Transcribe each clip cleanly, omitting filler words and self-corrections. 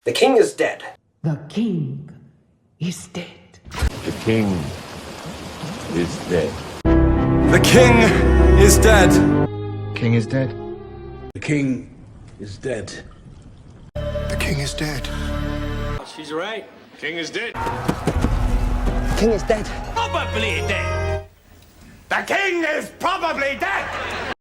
The king is dead. The king is dead. The king is dead. The king is dead. King is dead. The king is dead. The king is dead. She's right. King is dead. King is dead. Probably dead. The king is probably dead.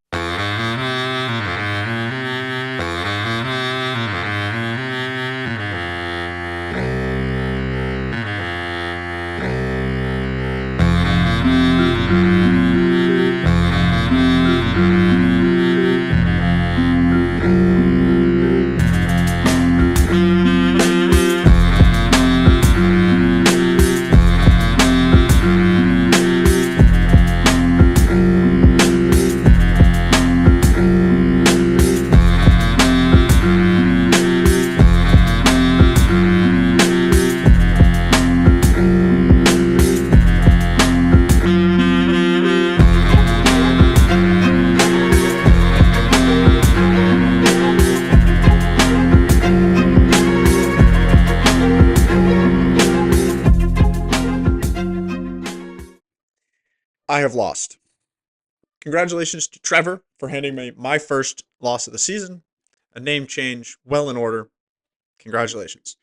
I have lost. Congratulations to Trevor for handing me my first loss of the season. A name change, well in order. Congratulations.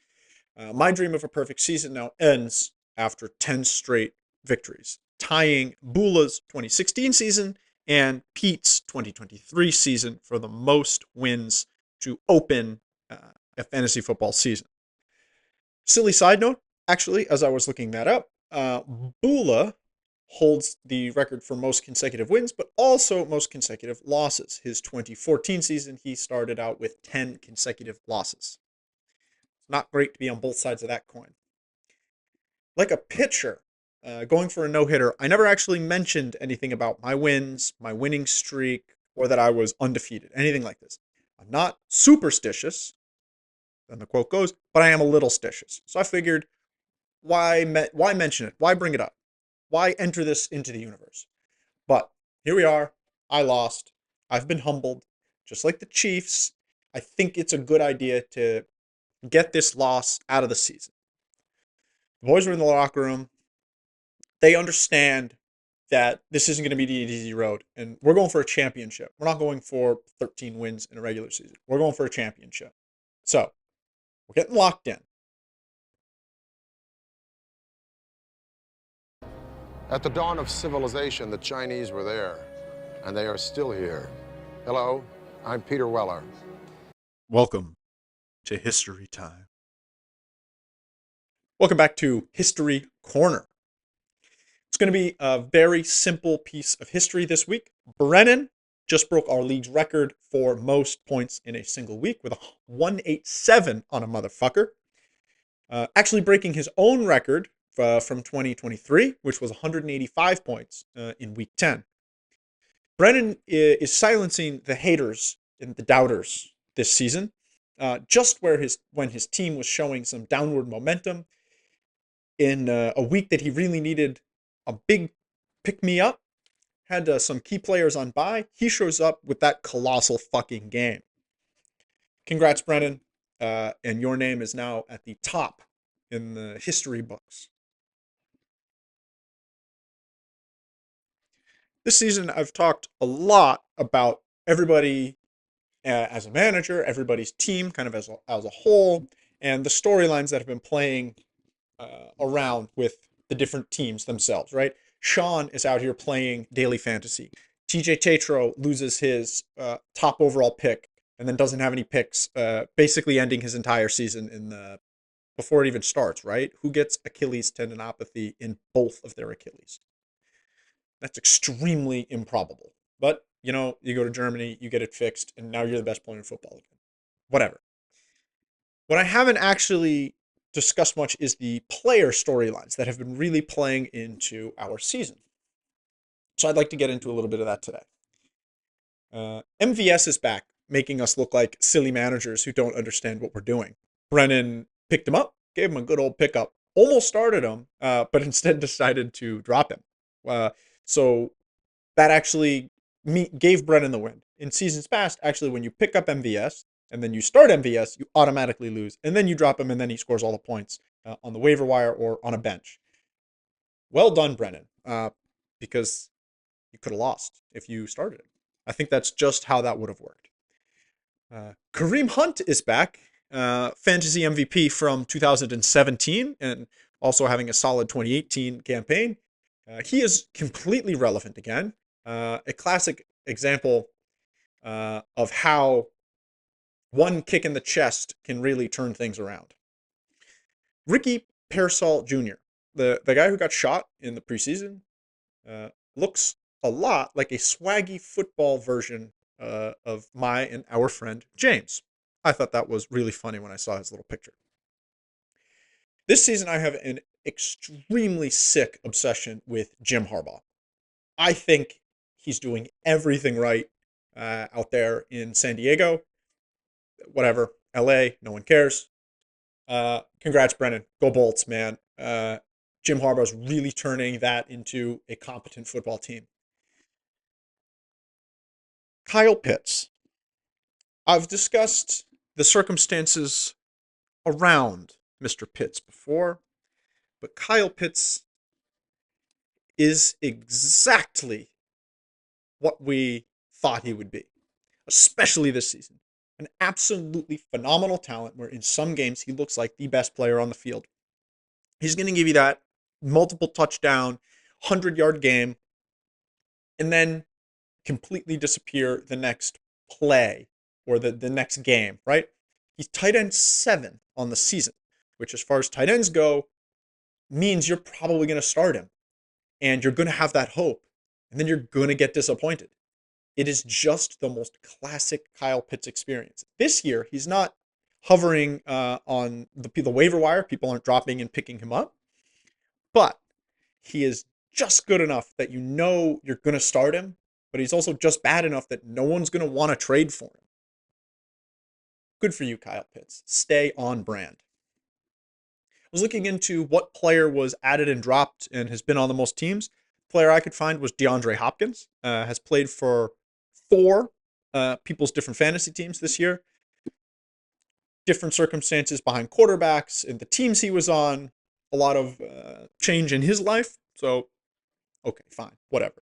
My dream of a perfect season now ends after 10 straight victories, tying Bula's 2016 season and Pete's 2023 season for the most wins to open a fantasy football season. Silly side note, actually, as I was looking that up, Bula holds the record for most consecutive wins, but also most consecutive losses. His 2014 season, he started out with 10 consecutive losses. It's not great to be on both sides of that coin. Like a pitcher, going for a no-hitter, I never actually mentioned anything about my wins, my winning streak, or that I was undefeated, anything like this. I'm not superstitious, and the quote goes, but I am a little stitious. So I figured, why mention it? Why bring it up? Why enter this into the universe? But here we are. I lost. I've been humbled. Just like the Chiefs, I think it's a good idea to get this loss out of the season. The boys were in the locker room. They understand that this isn't going to be the easy road. And we're going for a championship. We're not going for 13 wins in a regular season. We're going for a championship. So, we're getting locked in. At the dawn of civilization, the Chinese were there, and they are still here. Hello, I'm Peter Weller. Welcome to History Time. Welcome back to History Corner. It's going to be a very simple piece of history this week. Brennan just broke our league's record for most points in a single week with a 187 on a motherfucker. Actually breaking his own record from 2023, which was 185 points in week 10. Brennan is silencing the haters and the doubters this season, just when his team was showing some downward momentum in a week that he really needed a big pick-me-up, had some key players on bye. He shows up with that colossal fucking game. Congrats, Brennan, and your name is now at the top in the history books. This season, I've talked a lot about everybody as a manager, everybody's team kind of as a whole, and the storylines that have been playing around with the different teams themselves, right? Sean is out here playing daily fantasy. TJ Tatro loses his top overall pick and then doesn't have any picks, basically ending his entire season before it even starts, right? Who gets Achilles tendinopathy in both of their Achilles? That's extremely improbable. But, you know, you go to Germany, you get it fixed, and now you're the best player in football again. Whatever. What I haven't actually discussed much is the player storylines that have been really playing into our season. So I'd like to get into a little bit of that today. MVS is back, making us look like silly managers who don't understand what we're doing. Brennan picked him up, gave him a good old pickup, almost started him, but instead decided to drop him. So that actually gave Brennan the win. In seasons past, actually, when you pick up MVS, and then you start MVS, you automatically lose. And then you drop him, and then he scores all the points on the waiver wire or on a bench. Well done, Brennan, because you could have lost if you started him. I think that's just how that would have worked. Kareem Hunt is back, fantasy MVP from 2017, and also having a solid 2018 campaign. He is completely relevant again. A classic example of how one kick in the chest can really turn things around. Ricky Pearsall Jr., the guy who got shot in the preseason, looks a lot like a swaggy football version of my and our friend James. I thought that was really funny when I saw his little picture. This season, I have an extremely sick obsession with Jim Harbaugh. I think he's doing everything right out there in San Diego. Whatever, LA, no one cares. Congrats, Brennan. Go Bolts, man. Jim Harbaugh's really turning that into a competent football team. Kyle Pitts. I've discussed the circumstances around Mr. Pitts before, but Kyle Pitts is exactly what we thought he would be, especially this season. An absolutely phenomenal talent where in some games he looks like the best player on the field. He's going to give you that multiple touchdown, 100-yard game, and then completely disappear the next play or the next game, right? He's tight end 7 on the season, which as far as tight ends go, means you're probably going to start him. And you're going to have that hope. And then you're going to get disappointed. It is just the most classic Kyle Pitts experience. This year, he's not hovering on the waiver wire. People aren't dropping and picking him up. But he is just good enough that you know you're going to start him. But he's also just bad enough that no one's going to want to trade for him. Good for you, Kyle Pitts. Stay on brand. I was looking into what player was added and dropped and has been on the most teams. The player I could find was DeAndre Hopkins. Has played for 4 people's different fantasy teams this year. Different circumstances behind quarterbacks and the teams he was on. A lot of change in his life. So, okay, fine, whatever.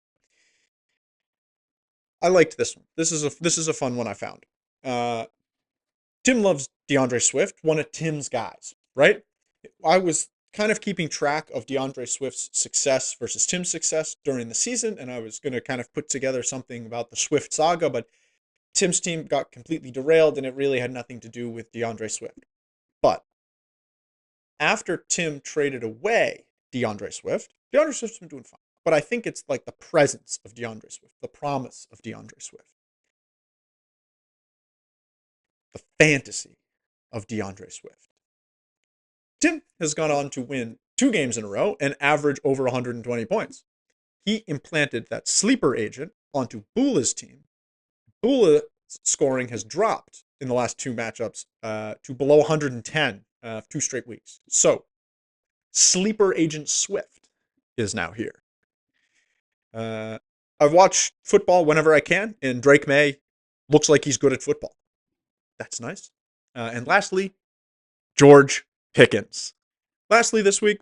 I liked this one. This is a fun one I found. Tim loves DeAndre Swift, one of Tim's guys, right? I was kind of keeping track of DeAndre Swift's success versus Tim's success during the season, and I was going to kind of put together something about the Swift saga, but Tim's team got completely derailed, and it really had nothing to do with DeAndre Swift. But after Tim traded away DeAndre Swift's been doing fine. But I think it's like the presence of DeAndre Swift, the promise of DeAndre Swift, the fantasy of DeAndre Swift. Tim has gone on to win 2 games in a row and average over 120 points. He implanted that sleeper agent onto Bula's team. Bula's scoring has dropped in the last 2 matchups to below 110 2 straight weeks. So, sleeper agent Swift is now here. I've watched football whenever I can, and Drake May looks like he's good at football. That's nice. And lastly, George Pickens. Lastly this week,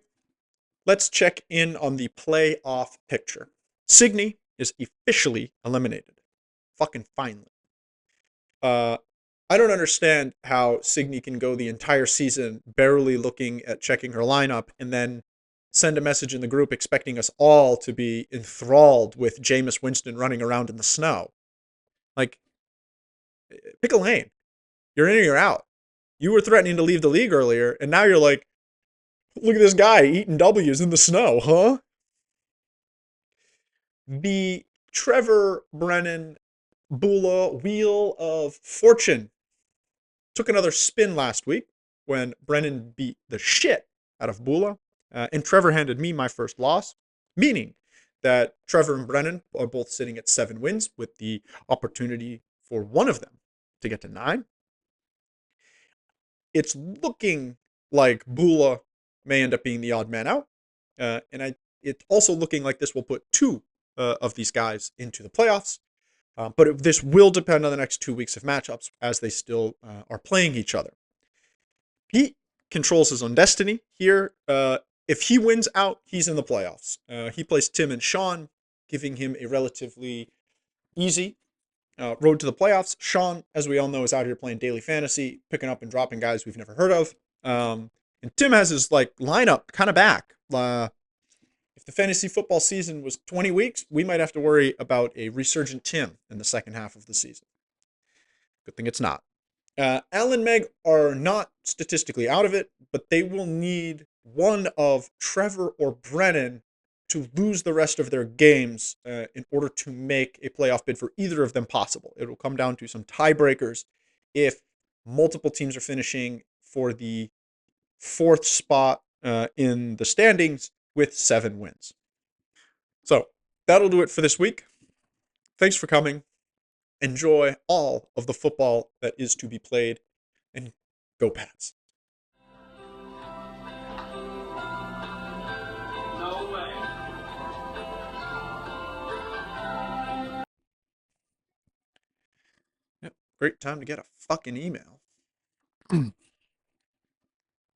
let's check in on the playoff picture. Signey is officially eliminated. Fucking finally. I don't understand how Signey can go the entire season barely looking at checking her lineup and then send a message in the group expecting us all to be enthralled with Jameis Winston running around in the snow. Like, pick a lane. You're in or you're out. You were threatening to leave the league earlier, and now you're like, look at this guy eating W's in the snow, huh? The Trevor Brennan Bula Wheel of Fortune took another spin last week when Brennan beat the shit out of Bula. And Trevor handed me my first loss, meaning that Trevor and Brennan are both sitting at 7 wins with the opportunity for one of them to get to 9. It's looking like Bula may end up being the odd man out. And it's also looking like this will put 2 of these guys into the playoffs. But this will depend on the next 2 weeks of matchups as they still are playing each other. Pete controls his own destiny here. If he wins out, he's in the playoffs. He plays Tim and Sean, giving him a relatively easy road to the playoffs. Sean, as we all know, is out here playing daily fantasy, picking up and dropping guys we've never heard of. And Tim has his lineup kind of back. If the fantasy football season was 20 weeks, we might have to worry about a resurgent Tim in the second half of the season. Good thing it's not. Al and Meg are not statistically out of it, but they will need one of Trevor or Brennan to lose the rest of their games in order to make a playoff bid for either of them possible. It will come down to some tiebreakers if multiple teams are finishing for the 4th spot in the standings with 7 wins. So that'll do it for this week. Thanks for coming. Enjoy all of the football that is to be played, and go Pats. No way. Yep, great time to get a fucking email.